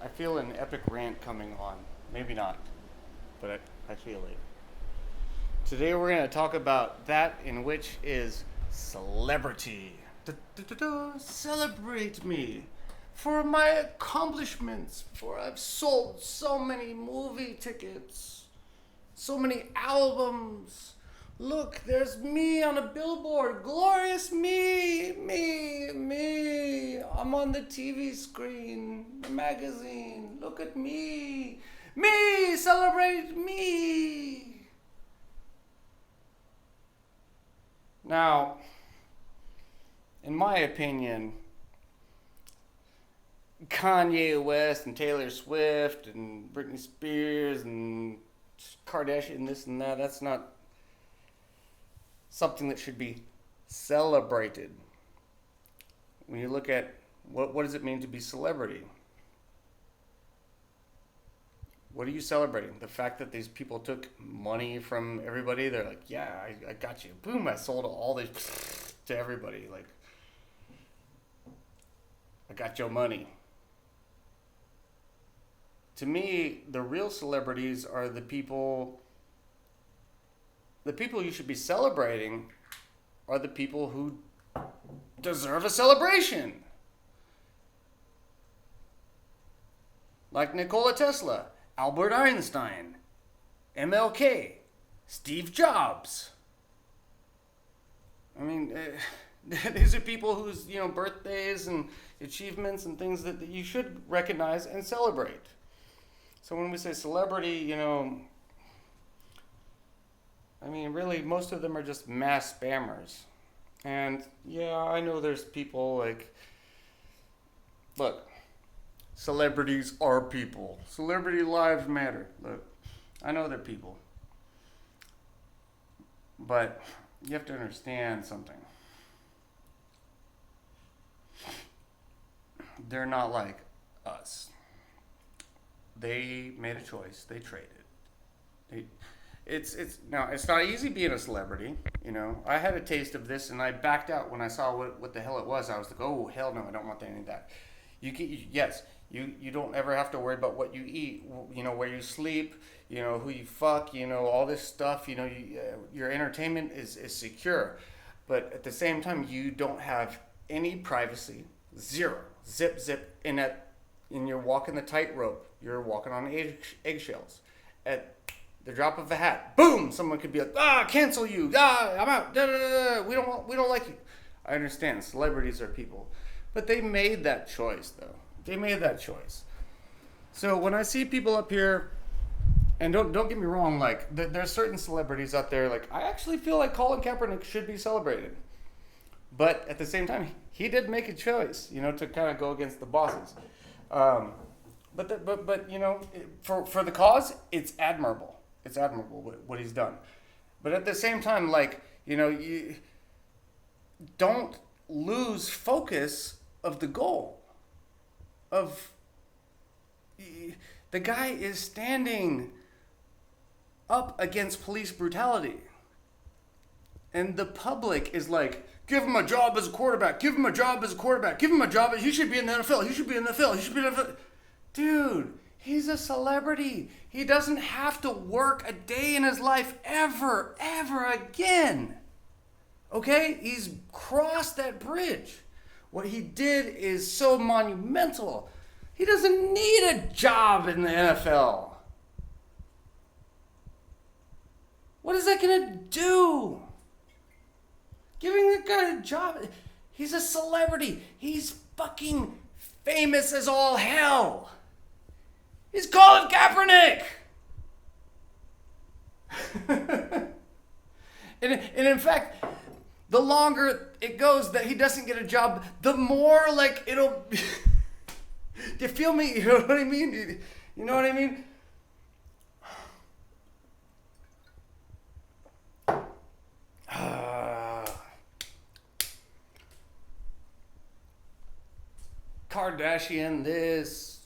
I feel an epic rant coming on. Maybe not, but I feel it. Today we're going to talk about that in which is celebrity. Celebrate me for my accomplishments, for I've sold so many movie tickets, so many albums. Look, there's me on a billboard. Glorious me, me, me. I'm on the TV screen, the magazine. Look at me. Me, celebrate me. Now, in my opinion, Kanye West and Taylor Swift and Britney Spears and Kardashian, this and that, that's not something that should be celebrated. When you look at what does it mean to be celebrity? What are you celebrating? The fact that these people took money from everybody? They're like, yeah, I got you. Boom, I sold all these to everybody. Like, I got your money. To me, the real celebrities are the people you should be celebrating are the people who deserve a celebration. Like Nikola Tesla, Albert Einstein, MLK, Steve Jobs. I mean, these are people whose birthdays and achievements and things that you should recognize and celebrate. So when we say celebrity, I mean, really, most of them are just mass spammers. And yeah, I know there's people like, look, celebrities are people. Celebrity lives matter. Look, I know they're people. But you have to understand something. They're not like us. They made a choice. They traded. They, it's not easy being a celebrity. I had a taste of this and I backed out when I saw what the hell it was. I was like, oh hell no, I don't want any of that. You don't ever have to worry about what you eat, where you sleep, who you fuck, all this stuff. Your entertainment is secure, but at the same time you don't have any privacy. Zero. Zip. And you're walking the tightrope. You're walking on eggshells. At the drop of a hat, boom! Someone could be like, cancel you. I'm out. Da, da, da, da. We don't like you. I understand. Celebrities are people, but they made that choice, though. They made that choice. So when I see people up here, and don't get me wrong, like there's certain celebrities out there, like I actually feel like Colin Kaepernick should be celebrated, but at the same time, he did make a choice, to kind of go against the bosses. But for the cause, it's admirable. It's admirable what he's done. But at the same time, like, you don't lose focus of the goal. The guy is standing up against police brutality. And the public is like, give him a job as a quarterback. Give him a job as a quarterback. Give him a job. He should be in the NFL. He should be in the NFL. He should be in the NFL. Dude, he's a celebrity. He doesn't have to work a day in his life ever again. Okay? He's crossed that bridge. What he did is so monumental. He doesn't need a job in the NFL. What is that going to do? Giving the guy a job. He's a celebrity. He's fucking famous as all hell. He's Colin Kaepernick. and in fact, the longer it goes that he doesn't get a job, the more like it'll... Do you feel me? You know what I mean? You know what I mean? Kardashian this,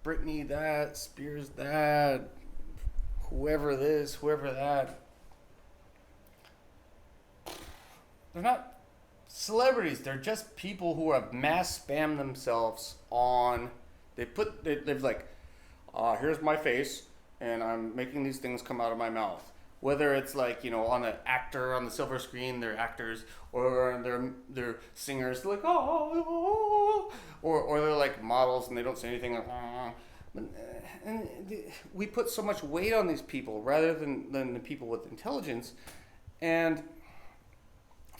Britney that, Spears that, whoever this, whoever that. They're not celebrities. They're just people who have mass spammed themselves on They've like, here's my face, and I'm making these things come out of my mouth. Whether it's like, on an actor on the silver screen, they're actors, or they're singers, they're like, or they're like models and they don't say anything like, and we put so much weight on these people rather than the people with intelligence, and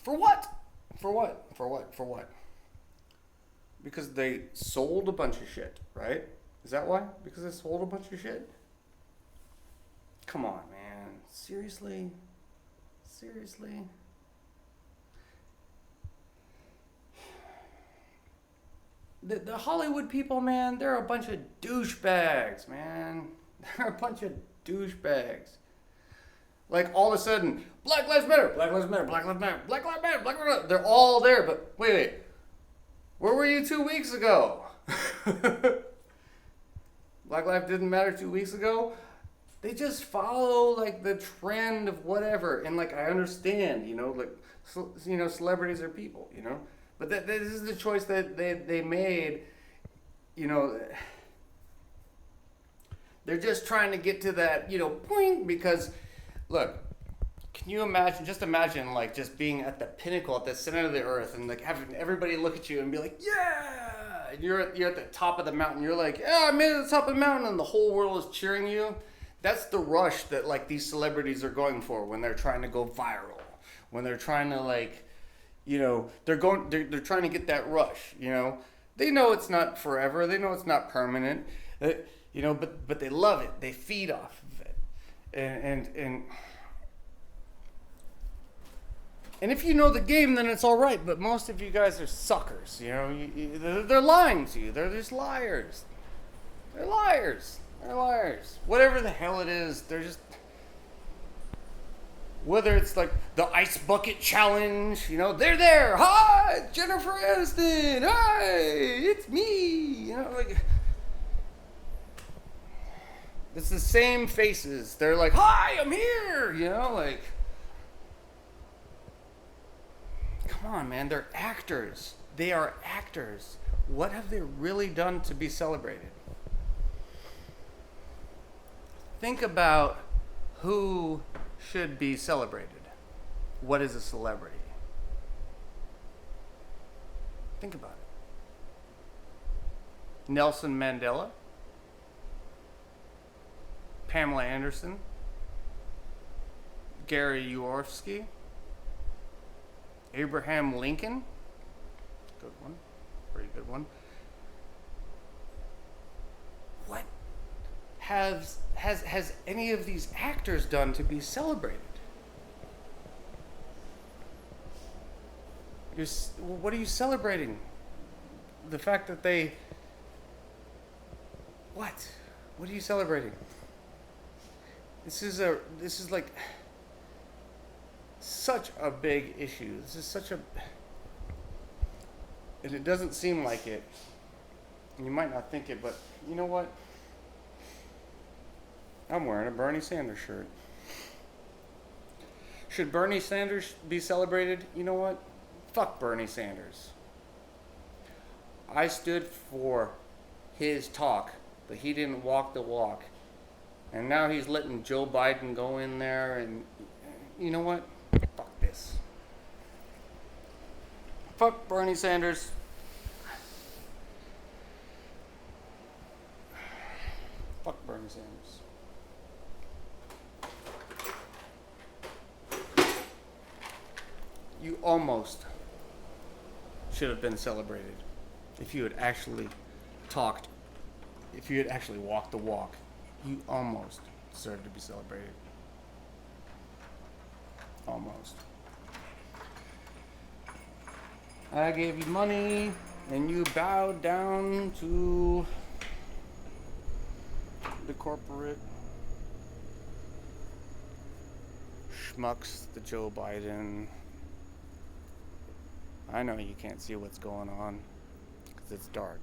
for what? For what? For what? For what? Because they sold a bunch of shit, right? Is that why? Because they sold a bunch of shit? Come on, man. Seriously? Seriously? The Hollywood people, man, they're a bunch of douchebags, man. They're a bunch of douchebags. Like, all of a sudden, Black Lives Matter, Black Lives Matter, Black Lives Matter, Black Lives Matter, Black Lives Matter. They're all there, but wait. Where were you 2 weeks ago? Black Lives didn't matter 2 weeks ago? They just follow, like, the trend of whatever. And, like, I understand, celebrities are people, But this is the choice that they made, They're just trying to get to that, point, because, look, can you imagine, like, just being at the pinnacle, at the center of the earth, and, like, having everybody look at you and be like, yeah! And you're at the top of the mountain. You're like, yeah, I made it to the top of the mountain, and the whole world is cheering you. That's the rush that, like, these celebrities are going for when they're trying to go viral. When they're trying to, like, they're trying to get that rush, They know it's not forever. They know it's not permanent, but they love it. They feed off of it. And if you know the game, then it's all right. But most of you guys are suckers, They're lying to you. They're just liars. They're liars. They're liars. Whatever the hell it is, they're just... Whether it's like the ice bucket challenge, they're there. Hi, Jennifer Aniston. Hi, it's me. It's the same faces. They're like, hi, I'm here. Come on, man. They're actors. They are actors. What have they really done to be celebrated? Think about who should be celebrated. What is a celebrity? Think about it. Nelson Mandela, Pamela Anderson, Gary Yourofsky, Abraham Lincoln. Good one. Pretty good one. What has any of these actors done to be celebrated? What are you celebrating? The fact that they... What? What are you celebrating? This is like such a big issue. This is such a... And it doesn't seem like it. You might not think it, but you know what? I'm wearing a Bernie Sanders shirt. Should Bernie Sanders be celebrated? You know what? Fuck Bernie Sanders. I stood for his talk, but he didn't walk the walk. And now he's letting Joe Biden go in there, and you know what? Fuck this. Fuck Bernie Sanders. Fuck Bernie Sanders. You almost should have been celebrated if you had actually talked, if you had actually walked the walk. You almost deserved to be celebrated. Almost. I gave you money and you bowed down to the corporate schmucks, the Joe Biden. I know you can't see what's going on because it's dark.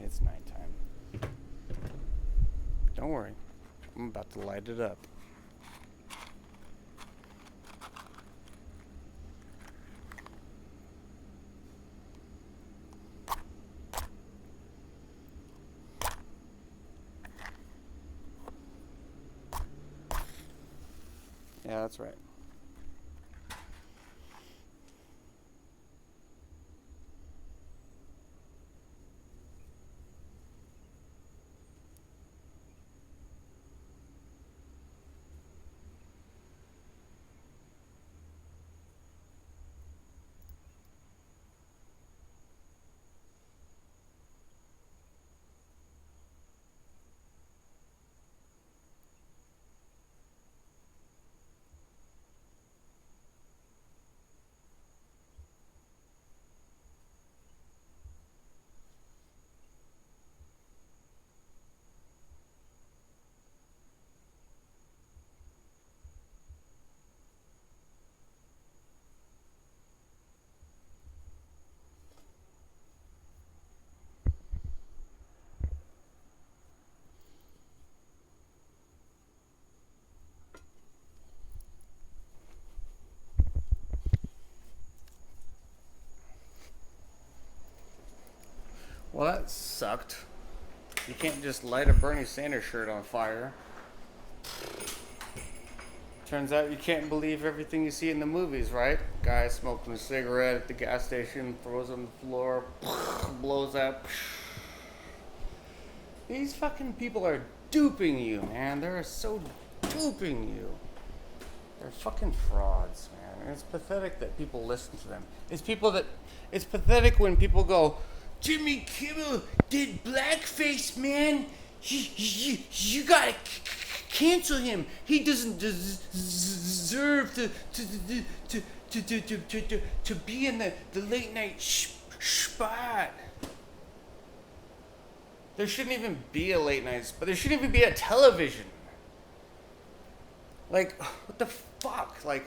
It's nighttime. Don't worry. I'm about to light it up. Yeah, that's right. Well, that sucked. You can't just light a Bernie Sanders shirt on fire. Turns out you can't believe everything you see in the movies, right? Guy smoking a cigarette at the gas station, throws it on the floor, blows up. These fucking people are duping you, man. They're so duping you. They're fucking frauds, man. And it's pathetic that people listen to them. It's pathetic when people go, Jimmy Kimmel did blackface, man. You gotta cancel him. He doesn't deserve to be in the late night spot. There shouldn't even be a late night spot. There shouldn't even be a television. Like, what the fuck? Like,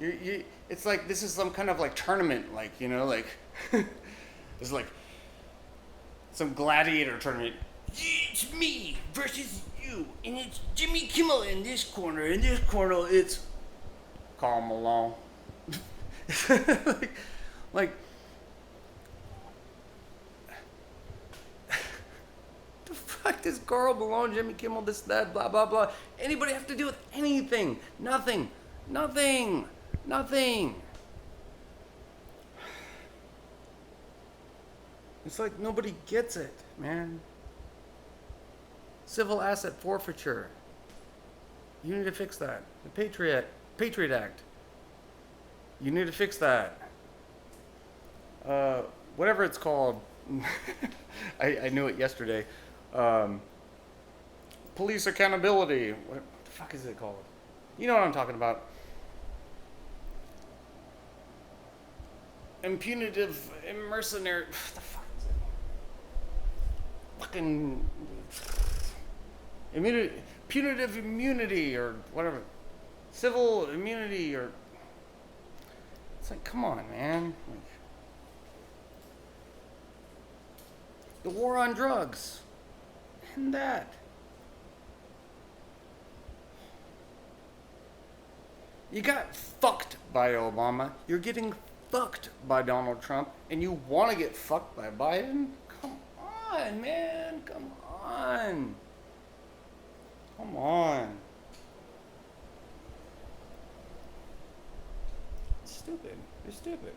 it's like this is some kind of like tournament, like, you know, like it's like some gladiator tournament. It's me versus you, and it's Jimmy Kimmel in this corner. In this corner, it's Karl Malone. like, the fuck does Karl Malone, Jimmy Kimmel, this, that, blah, blah, blah. Anybody have to do with anything? Nothing. Nothing. Nothing. It's like nobody gets it, man. Civil asset forfeiture. You need to fix that. The Patriot Act. You need to fix that. Whatever it's called. I knew it yesterday. Police accountability. What the fuck is it called? You know what I'm talking about. Impunitive, mercenary. What the fuck is it? Fucking immunity, punitive immunity, or whatever, civil immunity, or it's like, come on, man. Like, the war on drugs, and that. You got fucked by Obama. You're getting fucked by Donald Trump, and you want to get fucked by Biden? Come on, man. Come on. Come on. It's stupid. You're stupid.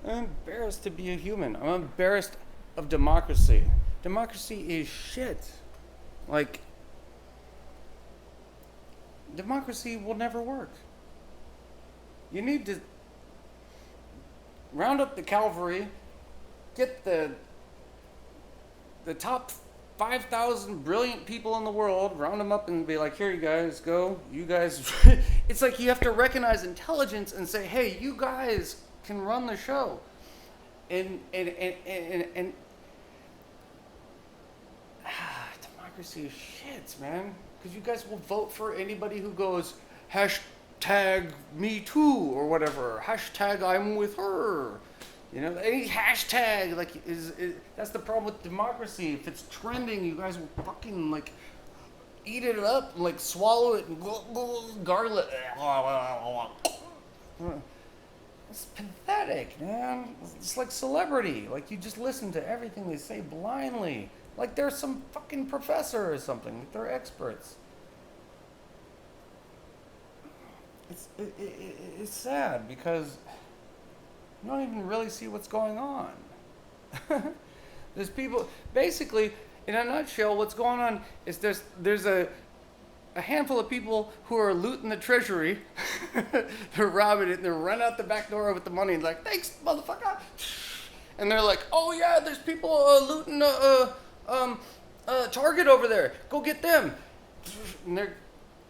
I'm embarrassed to be a human. I'm embarrassed of democracy. Democracy is shit. Like, democracy will never work. You need to round up the cavalry, get the top 5,000 brilliant people in the world, round them up and be like, here you guys go, you guys. It's like you have to recognize intelligence and say, hey, you guys can run the show. And democracy is shit, man. Because you guys will vote for anybody who goes, hashtag me too, or whatever. Hashtag I'm with her. You know, any hashtag, like, is that's the problem with democracy. If it's trending, you guys will fucking, like, eat it up, and, like, swallow it and gargle it. It's pathetic, man. It's like celebrity. Like you just listen to everything they say blindly. Like they're some fucking professor or something. Like they're experts. It's sad because you don't even really see what's going on. There's people basically in a nutshell. What's going on is there's a handful of people who are looting the treasury. They're robbing it and they're running out the back door with the money and like, thanks, motherfucker. And they're like, oh yeah, there's people looting Target over there. Go get them. And they're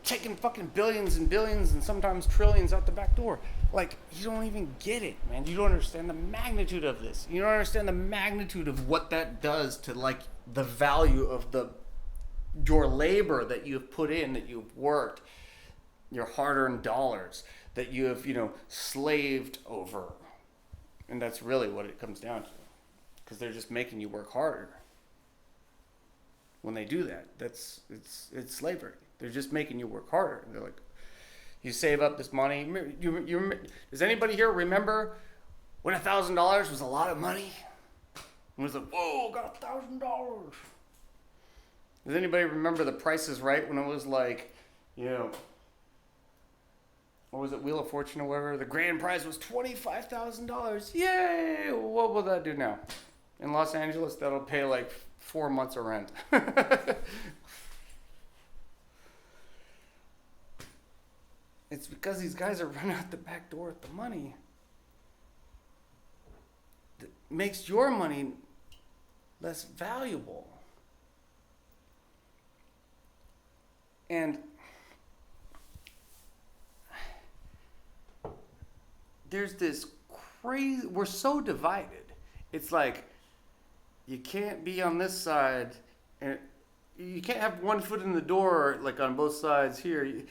taking fucking billions and billions and sometimes trillions out the back door. Like, you don't even get it, man. You don't understand the magnitude of this. You don't understand the magnitude of what that does to like the value of your labor that you've put in, that you've worked, your hard-earned dollars that you have, slaved over. And that's really what it comes down to. Because they're just making you work harder. When they do that, it's slavery. They're just making you work harder. They're like, you save up this money. Does anybody here remember when $1,000 was a lot of money? And it was like, whoa, got $1,000. Does anybody remember The Price is Right when it was like, what was it, Wheel of Fortune or whatever? The grand prize was $25,000. Yay! What will that do now? In Los Angeles, that'll pay like 4 months of rent. It's because these guys are running out the back door with the money that makes your money less valuable. And there's this crazy, we're so divided. It's like you can't be on this side and you can't have one foot in the door like on both sides here.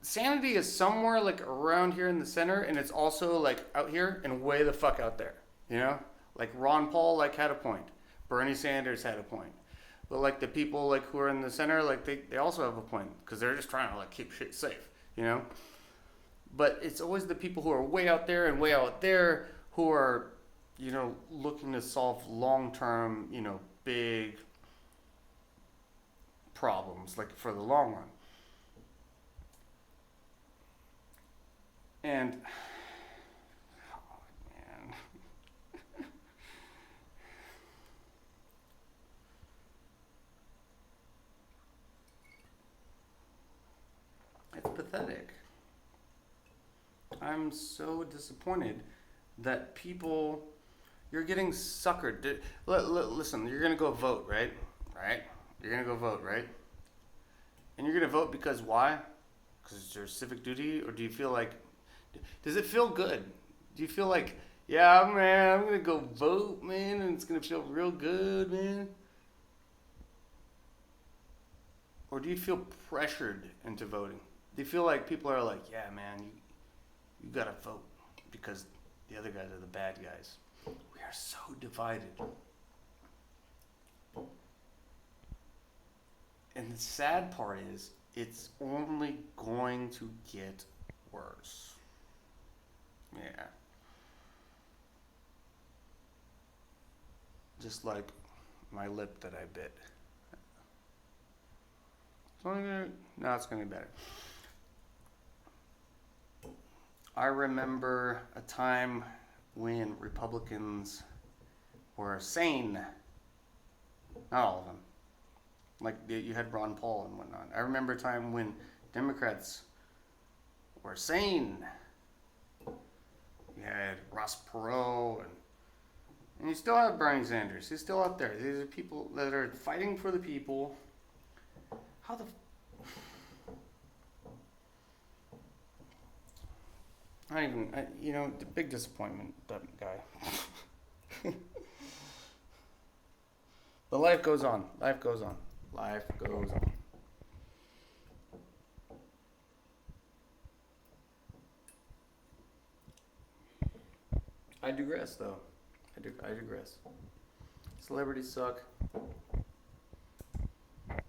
Sanity is somewhere like around here in the center, and it's also like out here and way the fuck out there. Like Ron Paul like had a point, Bernie Sanders had a point, but like the people like who are in the center, like they also have a point because they're just trying to like keep shit safe. But it's always the people who are way out there and way out there who are looking to solve long-term big problems like for the long run. And oh man, it's pathetic. I'm so disappointed that you're getting suckered. Listen, you're gonna go vote, right? Right? You're gonna go vote, right? And you're gonna vote because why? Because it's your civic duty, or do you feel like? Does it feel good? Do you feel like, yeah, man, I'm gonna go vote, man, and it's gonna feel real good, man? Or do you feel pressured into voting? Do you feel like people are like, yeah, man, you gotta vote because the other guys are the bad guys? We are so divided. And the sad part is, it's only going to get worse. Yeah. Just like my lip that I bit. It's gonna be better. I remember a time when Republicans were sane. Not all of them. Like you had Ron Paul and whatnot. I remember a time when Democrats were sane. You had Ross Perot and you still have Bernie Sanders. He's still out there. These are people that are fighting for the people. How the... the big disappointment, that guy. But life goes on. Life goes on. Life goes on. I digress, though. I digress. Celebrities suck. But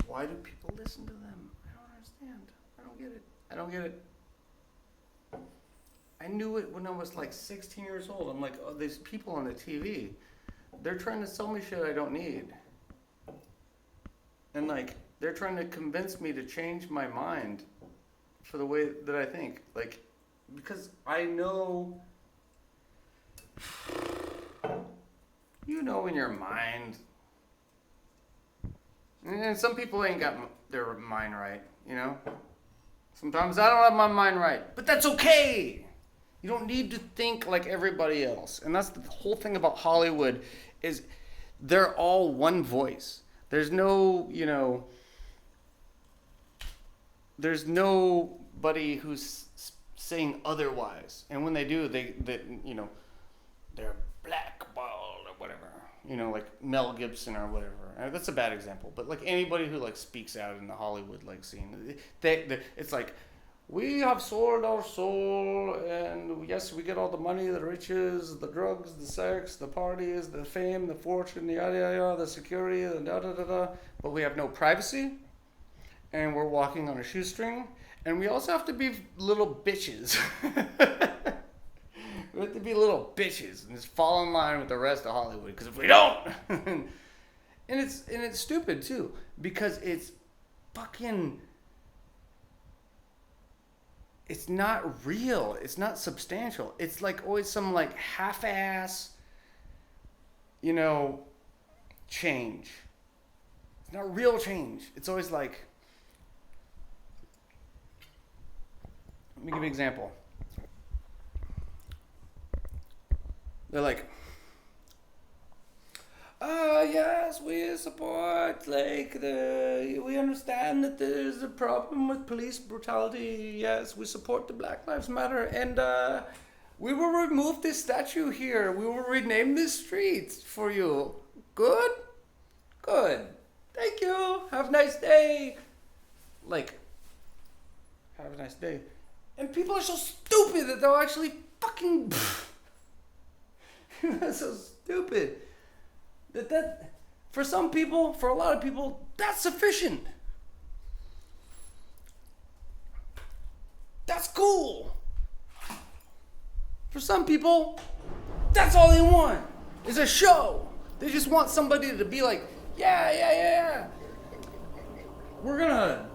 why do people listen to them? I don't understand. I don't get it. I knew it when I was like 16 years old. I'm like, oh, these people on the TV, they're trying to sell me shit I don't need. And like, they're trying to convince me to change my mind for the way that I think. Like, because I know, you know, in your mind, and some people ain't got their mind right, you know? Sometimes I don't have my mind right, but that's okay. You don't need to think like everybody else. And that's the whole thing about Hollywood is they're all one voice. There's no, you know, there's nobody who's saying otherwise. And when they do, they you know, they're blackballed or whatever. You know, like Mel Gibson or whatever. That's a bad example, but like anybody who like speaks out in the Hollywood like scene, it's like, we have sold our soul, and yes, we get all the money, the riches, the drugs, the sex, the parties, the fame, the fortune, the yada yada, the security, the da da da da. But we have no privacy, and we're walking on a shoestring, and we also have to be little bitches. We have to be little bitches and just fall in line with the rest of Hollywood. Because if we don't, and it's stupid too, because it's fucking. It's not real. It's not substantial. It's like always some like half-ass, you know, change. It's not real change. It's always like. Let me give you an example. They're like, yes, we support, like, we understand that there's a problem with police brutality. Yes, we support the Black Lives Matter. And, we will remove this statue here. We will rename this street for you. Good? Good. Thank you. Have a nice day. Like, have a nice day. And people are so stupid that they'll actually fucking... That's so stupid. That for some people, for a lot of people, that's sufficient. That's cool. For some people, that's all they want is a show. They just want somebody to be like, yeah. We're gonna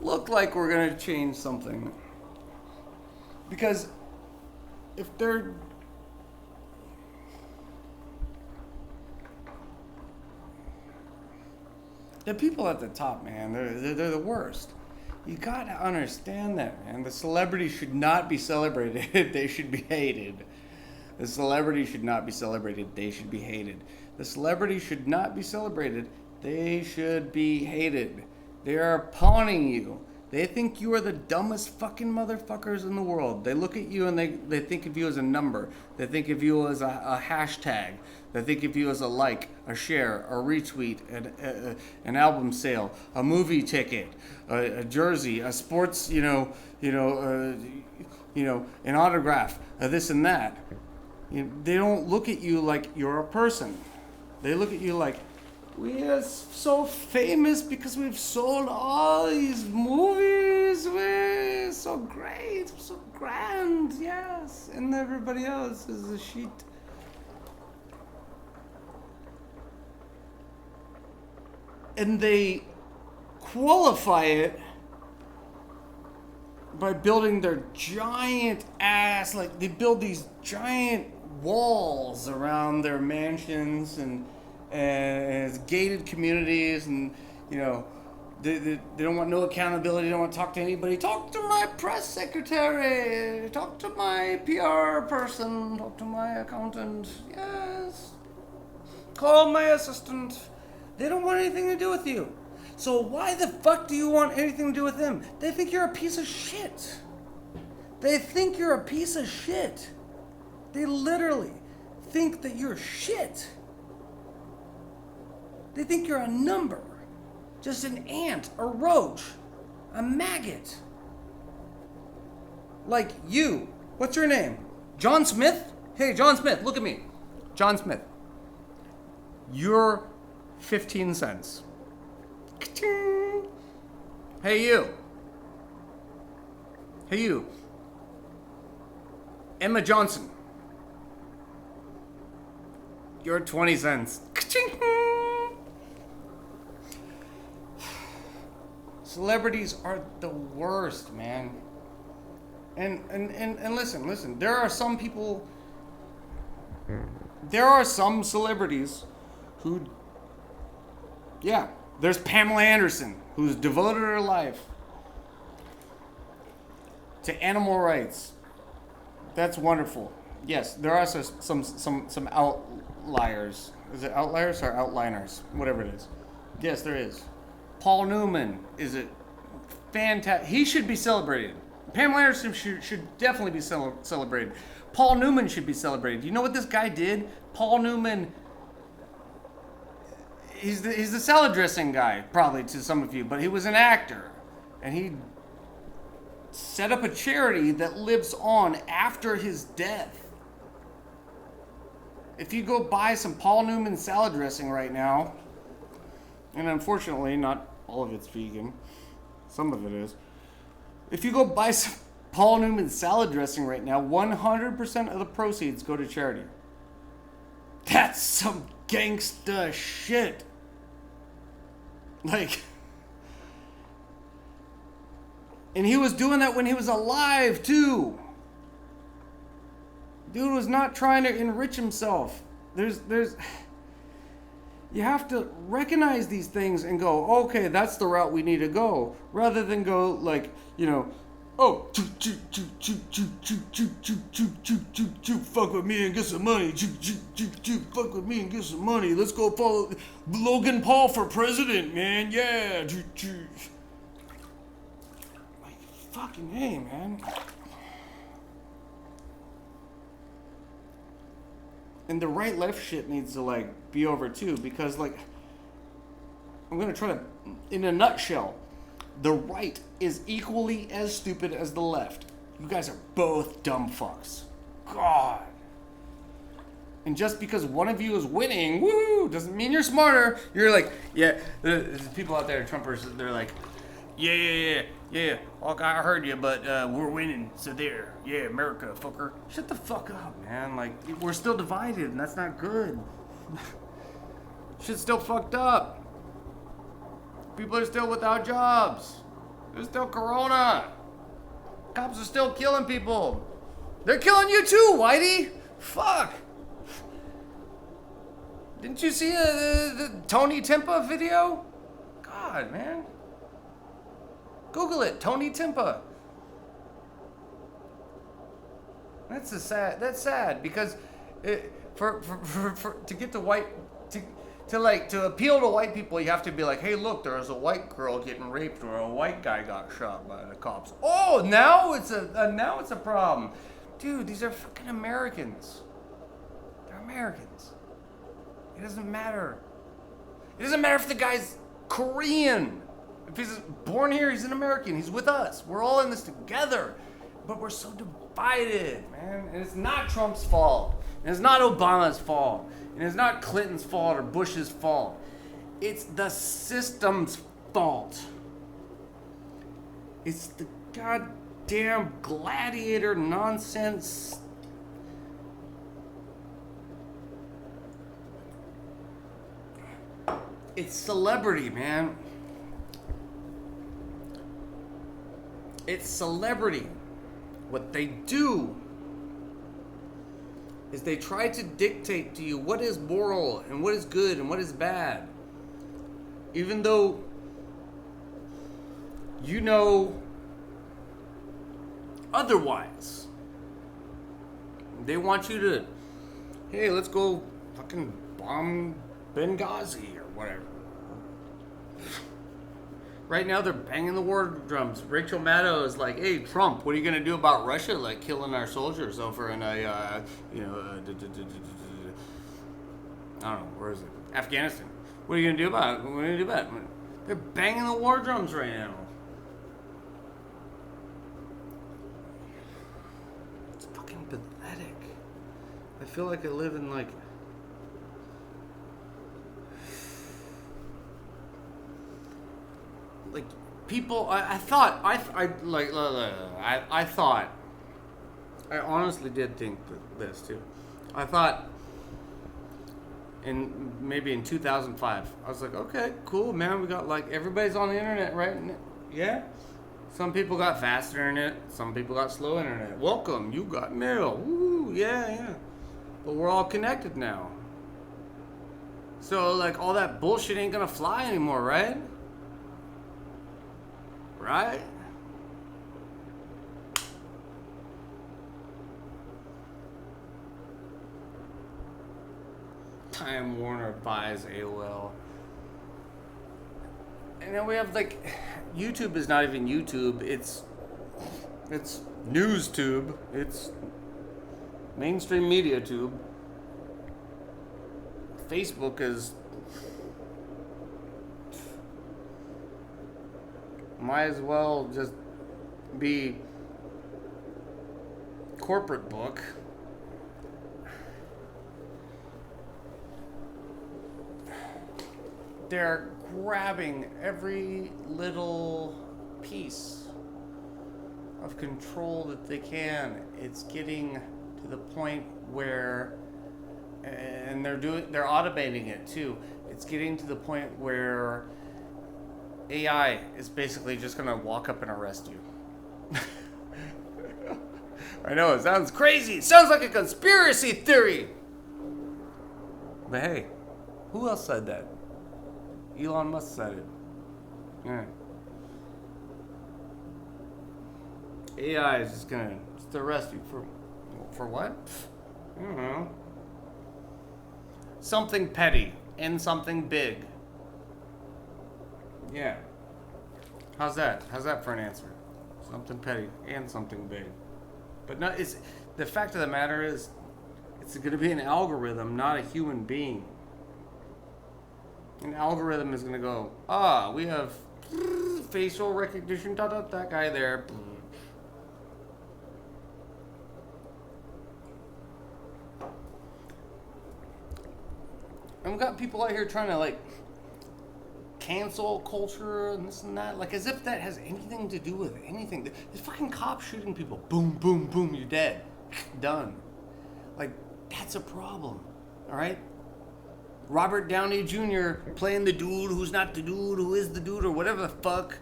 look like we're gonna change something. Because if they're the people at the top, man, they're the worst. You gotta understand that, man. The celebrities should not be celebrated. They should be hated. The celebrities should not be celebrated. They should be hated. The celebrities should not be celebrated. They should be hated. They are pawning you. They think you are the dumbest fucking motherfuckers in the world. They look at you and they think of you as a number. They think of you as a hashtag. They think of you as a like, a share, a retweet, an album sale, a movie ticket, a jersey, a sports, an autograph, this and that. They don't look at you like you're a person. They look at you like, we are so famous because we've sold all these movies. We're so great, so grand, yes. And everybody else is a sheet. And they qualify it by building their giant ass, like they build these giant walls around their mansions and it's gated communities, and they don't want no accountability. They don't want to talk to anybody. Talk to my press secretary. Talk to my PR person. Talk to my accountant. Yes. Call my assistant. They don't want anything to do with you. So why the fuck do you want anything to do with them? They think you're a piece of shit. They think you're a piece of shit. They literally think that you're shit. They think you're a number, just an ant, a roach, a maggot. Like you. What's your name? John Smith? Hey, John Smith, look at me. John Smith. You're 15 cents. Ka-ching. Hey, you. Hey, you. Emma Johnson. You're 20 cents. Celebrities are the worst, man. And listen, there are some people, there are some celebrities who, yeah, there's Pamela Anderson, who's devoted her life to animal rights. That's wonderful. Yes, there are some outliers. Is it outliers or outliners? Whatever it is. Yes, there is. Paul Newman is a fantastic. He should be celebrated. Pamela Anderson should definitely be celebrated. Paul Newman should be celebrated. You know what this guy did? Paul Newman. He's the salad dressing guy, probably to some of you, but he was an actor, and he set up a charity that lives on after his death. If you go buy some Paul Newman salad dressing right now, and unfortunately not all of it's vegan, some of it is. If you go buy some Paul Newman salad dressing right now, 100% of the proceeds go to charity. That's some gangsta shit. Like, and he was doing that when he was alive too. Dude was not trying to enrich himself. There's you have to recognize these things and go, okay, that's the route we need to go, rather than go like, you know, oh, fuck with me and get some money, fuck with me and get some money, let's go follow Logan Paul for president, man, yeah, like, fucking hey, man. And the right-left shit needs to, like, be over, too, because, like, I'm going to try to, in a nutshell, the right is equally as stupid as the left. You guys are both dumb fucks. God. And just because one of you is winning, woo, doesn't mean you're smarter. You're like, yeah, there's people out there, Trumpers, they're like, yeah. I heard you, but we're winning, so there. Yeah, America, fucker. Shut the fuck up, man. Like, we're still divided, and that's not good. Shit's still fucked up. People are still without jobs. There's still corona. Cops are still killing people. They're killing you too, Whitey. Fuck. Didn't you see the Tony Timpa video? God, man. Google it, Tony Timpa. That's sad because to get to white to appeal to white people, you have to be like, hey, look, there was a white girl getting raped or a white guy got shot by the cops. Oh, now it's a problem, dude. These are fucking Americans. They're Americans. It doesn't matter. It doesn't matter if the guy's Korean. If he's born here, he's an American. He's with us. We're all in this together. But we're so divided, man. And it's not Trump's fault. And it's not Obama's fault. And it's not Clinton's fault or Bush's fault. It's the system's fault. It's the goddamn gladiator nonsense. It's celebrity, man. It's celebrity. What they do is they try to dictate to you what is moral and what is good and what is bad. Even though you know otherwise. They want you to, hey, let's go fucking bomb Benghazi or whatever. Right now, they're banging the war drums. Rachel Maddow is like, hey, Trump, what are you going to do about Russia, like, killing our soldiers over in I don't know, where is it? Afghanistan. What are you going to do about it? What are you going to do about it? They're banging the war drums right now. It's fucking pathetic. I feel like I live in, like, people, I thought, I thought, I honestly did think this too. I thought, maybe in 2005, I was like, okay, cool, man. We got like everybody's on the internet, right? Yeah. Some people got fast internet. Some people got slow internet. Welcome, you got mail. Woo, yeah. But we're all connected now. So like all that bullshit ain't gonna fly anymore, right? Right? Time Warner buys AOL. And then we have like YouTube is not even YouTube, it's NewsTube, it's mainstream media tube. Facebook is might as well just be corporate book. They're grabbing every little piece of control that they can. It's getting to the point where, and they're automating it too. It's getting to the point where AI is basically just gonna walk up and arrest you. I know, it sounds crazy. It sounds like a conspiracy theory. But hey, who else said that? Elon Musk said it. Yeah. AI is just gonna arrest you for what? I don't know. Something petty and something big. Yeah. How's that? How's that for an answer? Something petty and something big. But no, it's the fact of the matter is, it's going to be an algorithm, not a human being. An algorithm is going to go, we have facial recognition, that guy there. And we've got people out here trying to like cancel culture and this and that, like as if that has anything to do with anything. There's fucking cops shooting people. Boom, boom, boom, you're dead. Done. Like, that's a problem. Alright? Robert Downey Jr. playing the dude who's not the dude, who is the dude, or whatever the fuck.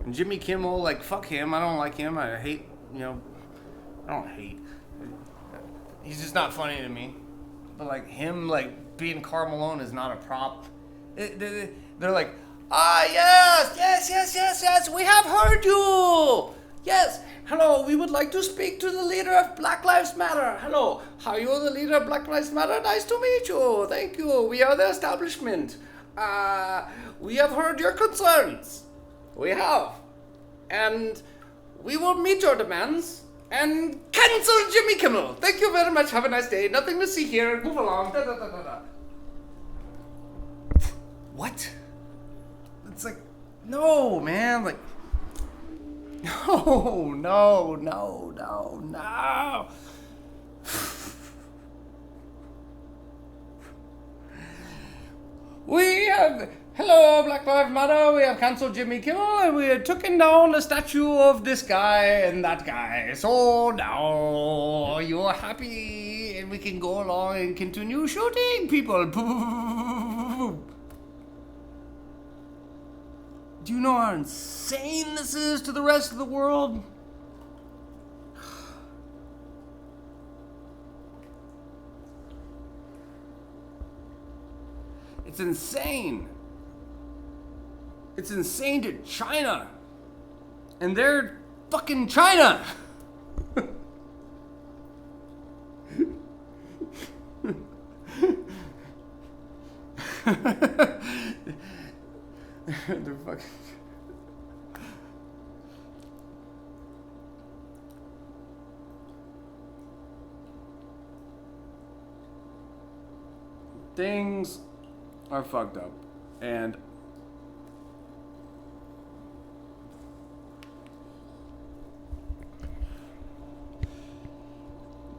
And Jimmy Kimmel, like, fuck him. I don't like him. I hate, I don't hate. He's just not funny to me. But, like, him, like, being Karl Malone is not a prop. They're like, yes, we have heard you. Yes, hello, we would like to speak to the leader of Black Lives Matter. Hello, how are you the leader of Black Lives Matter? Nice to meet you. Thank you. We are the establishment. We have heard your concerns. We have. And we will meet your demands and cancel Jimmy Kimmel. Thank you very much. Have a nice day. Nothing to see here. Move along. What? It's like, no, man. Like, no. We have, hello, Black Lives Matter. We have canceled Jimmy Kimmel and we have taken down the statue of this guy and that guy. So now you're happy and we can go along and continue shooting people. Do you know how insane this is to the rest of the world? It's insane. It's insane to China. And they're fucking China. They're fucking... Things are fucked up. And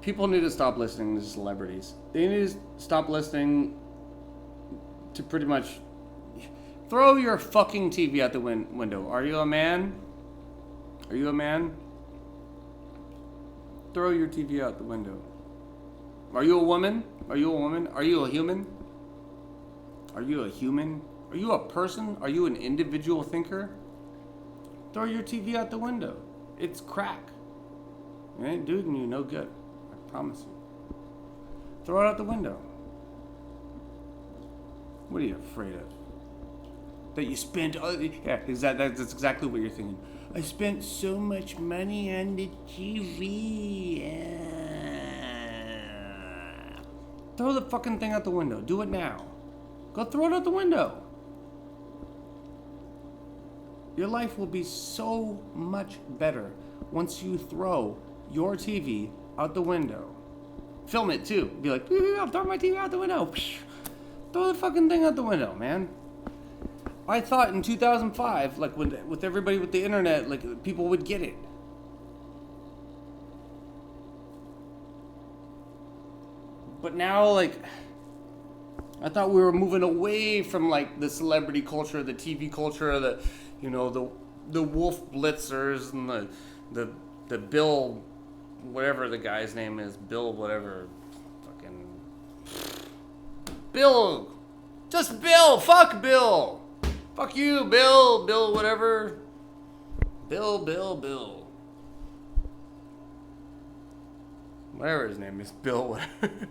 people need to stop listening to celebrities. They need to stop listening to pretty much Throw your fucking TV out the window. Are you a man? Are you a man? Throw your TV out the window. Are you a woman? Are you a woman? Are you a human? Are you a human? Are you a person? Are you an individual thinker? Throw your TV out the window. It's crack. It ain't doing you no good. I promise you. Throw it out the window. What are you afraid of? That you spent, yeah, that's exactly what you're thinking. I spent so much money on the TV. Throw the fucking thing out the window. Do it now. Go throw it out the window. Your life will be so much better once you throw your TV out the window. Film it too. Be like, I'm throwing my TV out the window. Throw the fucking thing out the window, man. I thought in 2005, like with everybody with the internet, like people would get it. But now, like, I thought we were moving away from like the celebrity culture, the TV culture, the, you know, the Wolf Blitzers and the Bill, whatever the guy's name is, Bill whatever, fucking Bill, just Bill, fuck Bill. Fuck you, Bill, whatever. Bill. Whatever his name is, Bill, whatever.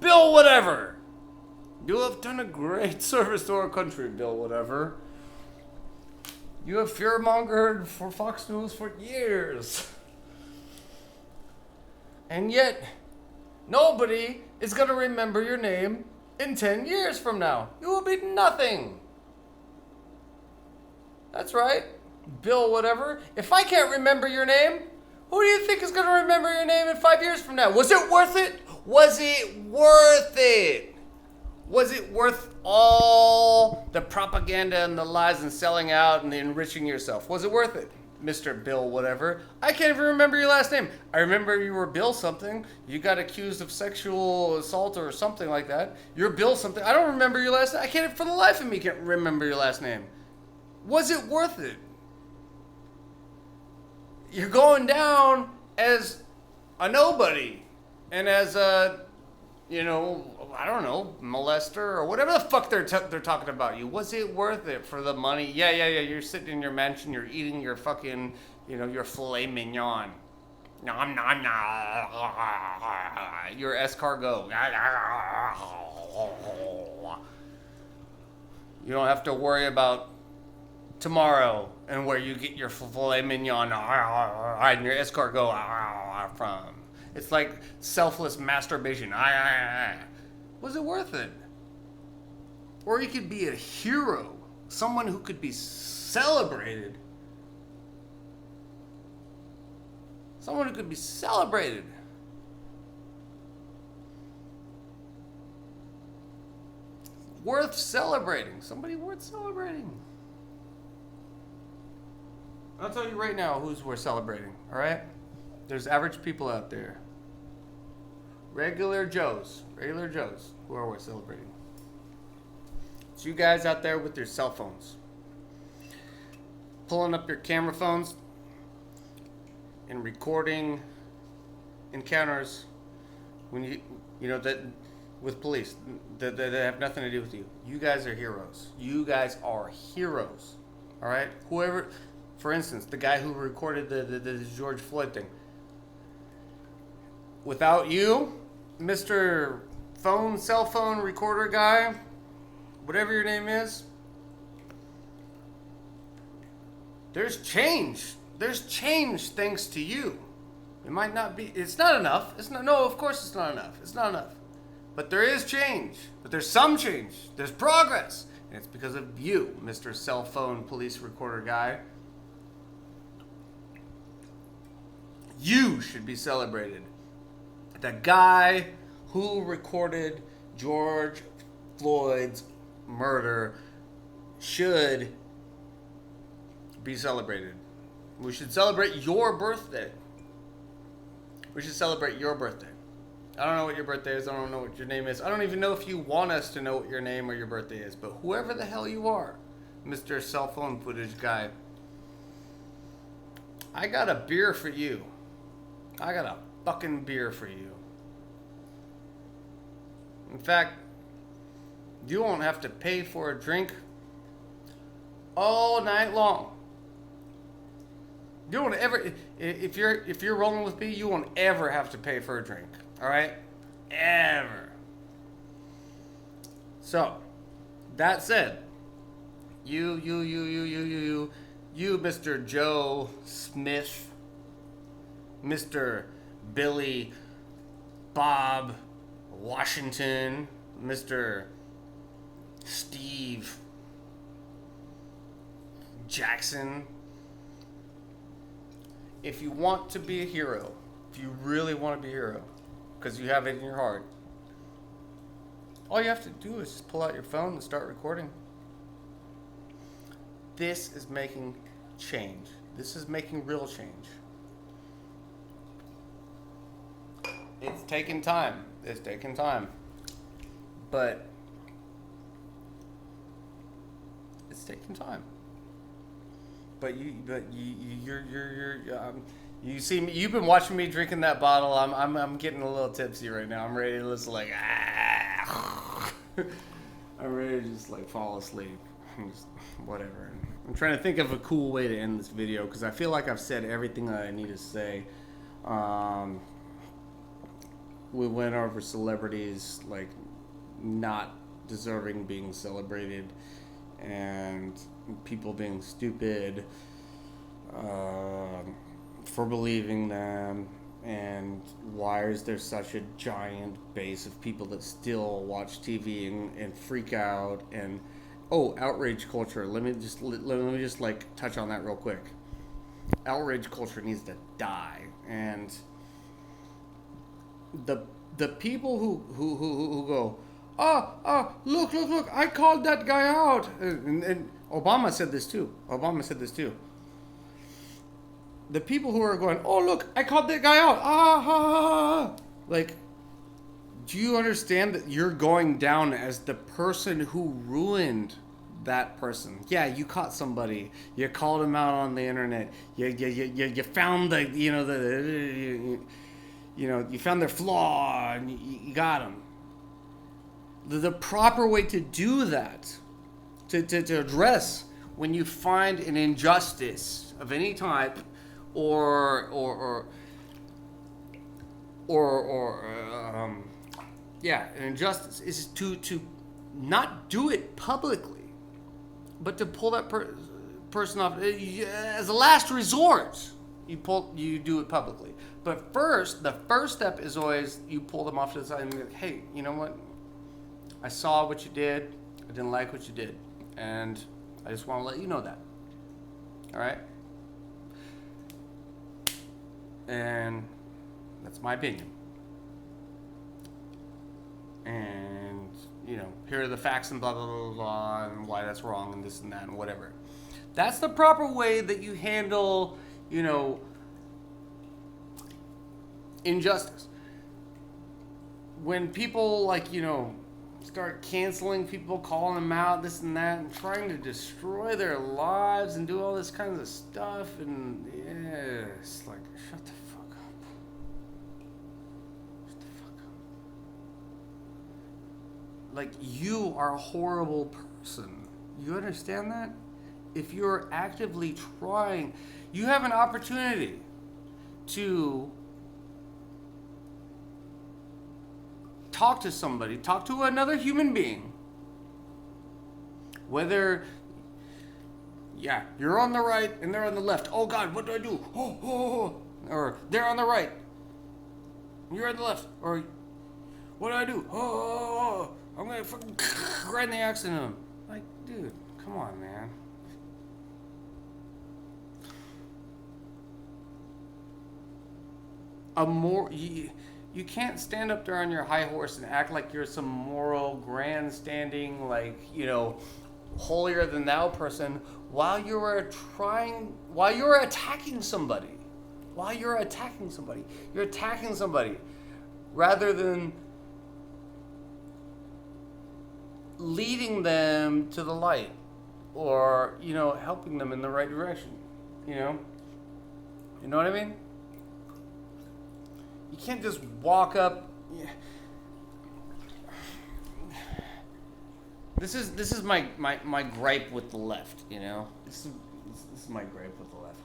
Bill, whatever. You have done a great service to our country, Bill, whatever. You have fearmongered for Fox News for years. And yet, nobody is going to remember your name in 10 years from now. You will be nothing. That's right. Bill whatever. If I can't remember your name, who do you think is going to remember your name in 5 years from now? Was it worth it? Was it worth it? Was it worth all the propaganda and the lies and selling out and the enriching yourself? Was it worth it, Mr. Bill whatever? I can't even remember your last name. I remember you were Bill something. You got accused of sexual assault or something like that. You're Bill something. I don't remember your last name. I can't, for the life of me, can't remember your last name. Was it worth it? You're going down as a nobody and as a, you know, I don't know, molester or whatever the fuck they're talking about you. Was it worth it for the money? Yeah. You're sitting in your mansion, you're eating your fucking, you know, your filet mignon. Nom. Your escargot. You don't have to worry about tomorrow and where you get your filet mignon and your escargot from. It's like selfless masturbation. Was it worth it? Or you could be a hero, someone who could be celebrated. Someone who could be celebrated. Worth celebrating. Somebody worth celebrating. I'll tell you right now who's worth celebrating, all right? There's average people out there. Regular Joes who are worth celebrating. It's you guys out there with your cell phones. Pulling up your camera phones and recording encounters when you know, that with police that have nothing to do with you. You guys are heroes. You guys are heroes, all right? Whoever... For instance, the guy who recorded the George Floyd thing. Without you, Mr. Cell phone recorder guy, whatever your name is, there's change. There's change thanks to you. It might not be, it's not enough. No, of course it's not enough. It's not enough. But there is change. But there's some change. There's progress. And it's because of you, Mr. Cell phone police recorder guy. You should be celebrated. The guy who recorded George Floyd's murder should be celebrated. We should celebrate your birthday. We should celebrate your birthday. I don't know what your birthday is. I don't know what your name is. I don't even know if you want us to know what your name or your birthday is. But whoever the hell you are, Mr. Cell phone footage guy. I got a beer for you. I got a fucking beer for you. In fact, you won't have to pay for a drink all night long. You won't ever, if you're rolling with me, you won't ever have to pay for a drink. All right, ever. So, that said, you, Mr. Joe Smith, Mr. Billy Bob Washington, Mr. Steve Jackson. If you want to be a hero, if you really want to be a hero, because you have it in your heart, all you have to do is just pull out your phone and start recording. This is making change. This is making real change. It's taking time. It's taking time. But it's taking time. You see me. You've been watching me drinking that bottle. I'm getting a little tipsy right now. I'm ready to just like I'm ready to just like fall asleep. Just, whatever. I'm trying to think of a cool way to end this video because I feel like I've said everything that I need to say. We went over celebrities like not deserving being celebrated and people being stupid for believing them, and why is there such a giant base of people that still watch TV and freak out, and outrage culture. Let me just like touch on that real quick. Outrage culture needs to die, and the people who go, look, I called that guy out, and Obama said this too. The people who are going, oh look, I called that guy out, like, do you understand that you're going down as the person who ruined that person? Yeah, you caught somebody, you called him out on the internet, you found you found their flaw and you got them. The proper way to do that, to address when you find an injustice of any type, or an injustice, is to not do it publicly, but to pull that person off as a last resort. You do it publicly, but the first step is always you pull them off to the side and be like, hey, you know what? I saw what you did. I didn't like what you did, and I just want to let you know that. All right? And that's my opinion. And, here are the facts and blah, blah, blah, blah, and why that's wrong and this and that and whatever. That's the proper way that you handle, injustice. When people, start canceling people, calling them out, this and that, and trying to destroy their lives and do all this kinds of stuff, and it's like, shut the fuck up. Shut the fuck up. Like, you are a horrible person. You understand that? If you're actively trying, you have an opportunity to talk to somebody, talk to another human being. Whether, you're on the right and they're on the left. Oh God, what do I do? Oh. Or they're on the right, you're on the left. Or what do I do? Oh. I'm gonna fucking grind the axe into them. Like, dude, come on, man. You can't stand up there on your high horse and act like you're some moral, grandstanding, holier than thou person while you're attacking somebody. You're attacking somebody rather than leading them to the light. or, you know, helping them in the right direction. You know? You know what I mean? You can't just walk up. This is my gripe with the left, you know? This is my gripe with the left.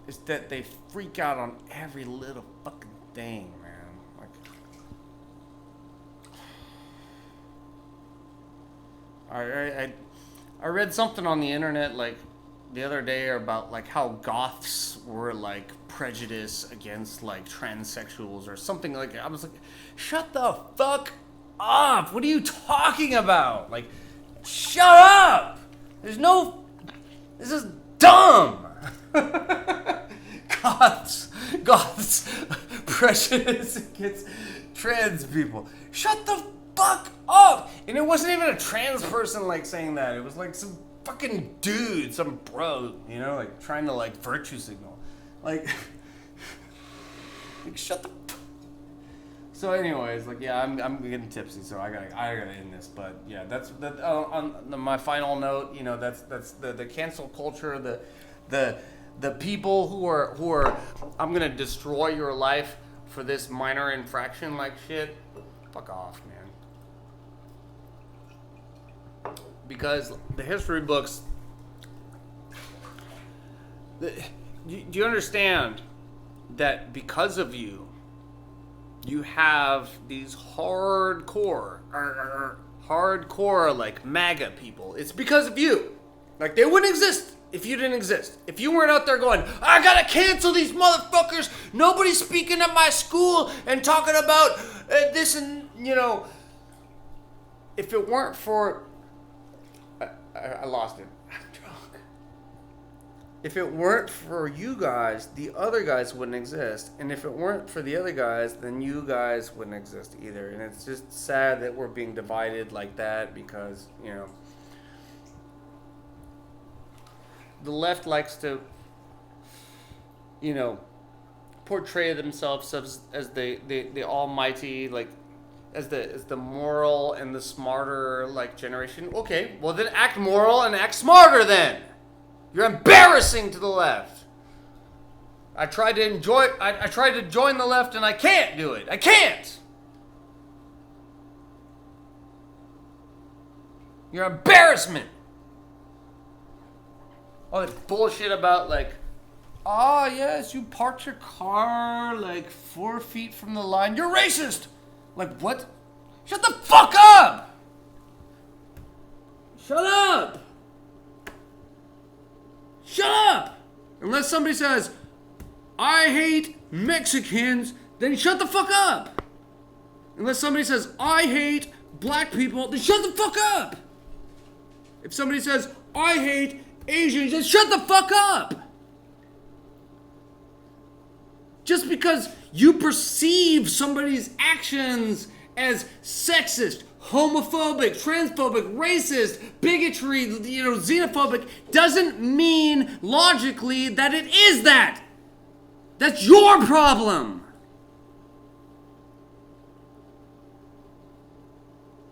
Is that they freak out on every little fucking thing, man. Like, I read something on the internet like the other day about like how goths were like prejudiced against like transsexuals or something like that. I was like, shut the fuck up! What are you talking about? Like, shut up! There's no. This is dumb. Goths prejudice against trans people. Shut the fuck up! And it wasn't even a trans person like saying that. It was like some fucking dude, some bro, you know, like trying to like virtue signal. Like shut the. So, anyways, like, yeah, I'm getting tipsy, so I gotta end this. But yeah, that's that. On my final note, you know, that's the cancel culture, the people who are I'm gonna destroy your life for this minor infraction like shit. Fuck off, man. Because the history books. Do you understand that because of you have these hardcore like MAGA people? It's because of you. Like, they wouldn't exist if you didn't exist. If you weren't out there going, I gotta cancel these motherfuckers. Nobody's speaking at my school and talking about this and, you know. If it weren't for... I lost it. I'm drunk. If it weren't for you guys, the other guys wouldn't exist. And if it weren't for the other guys, then you guys wouldn't exist either. And it's just sad that we're being divided like that because, you know, the left likes to, you know, portray themselves as the almighty, like, as the moral and the smarter, like, generation. Okay, well then act moral and act smarter then. You're embarrassing to the left. I tried to join the left and I can't do it. I can't. You're an embarrassment. All that bullshit about like, oh yes, you parked your car like 4 feet from the line. You're racist. Like, what? Shut the fuck up. Shut up. Shut up. Unless somebody says, I hate Mexicans, then shut the fuck up. Unless somebody says, I hate black people, then shut the fuck up. If somebody says, I hate Asians, then shut the fuck up. Just because you perceive somebody's actions as sexist, homophobic, transphobic, racist, bigotry, you know, xenophobic, doesn't mean logically that it is that. That's your problem.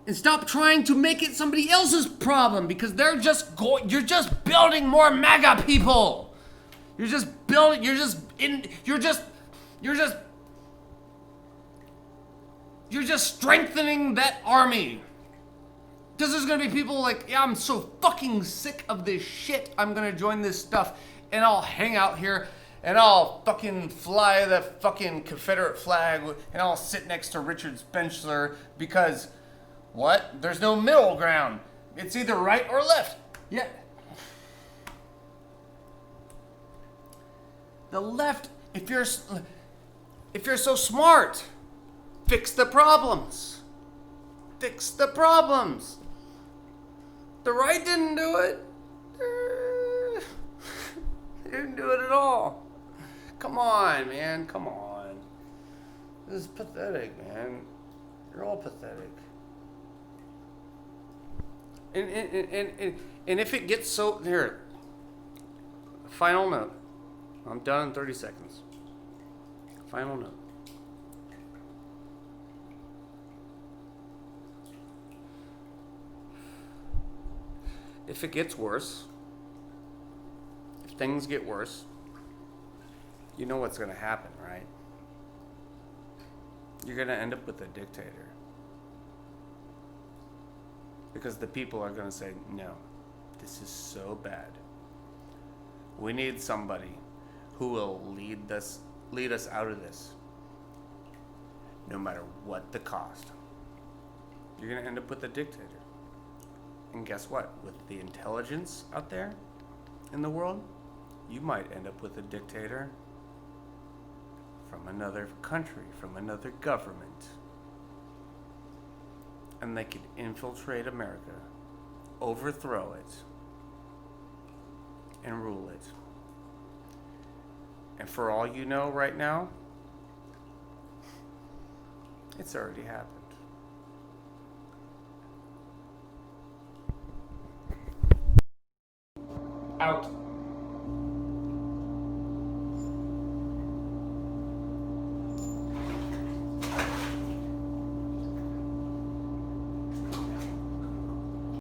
And stop trying to make it somebody else's problem because they're just you're just building more MAGA people. You're just strengthening that army. Because there's gonna be people like, yeah, I'm so fucking sick of this shit. I'm gonna join this stuff and I'll hang out here and I'll fucking fly the fucking Confederate flag and I'll sit next to Richard Spencer because what? There's no middle ground. It's either right or left. Yeah. The left, if you're so smart, fix the problems. Fix the problems. The right didn't do it. They didn't do it at all. Come on, man. Come on. This is pathetic, man. You're all pathetic. And if it gets so... Here. Final note. I'm done in 30 seconds. Final note. if it gets worse, if things get worse, you know what's going to happen, right? You're going to end up with a dictator. Because the people are going to say, no, this is so bad. We need somebody who will lead us out of this, no matter what the cost. You're going to end up with a dictator. And guess what? With the intelligence out there in the world, you might end up with a dictator from another country, from another government. And they could infiltrate America, overthrow it, and rule it. And for all you know right now, it's already happened. Out.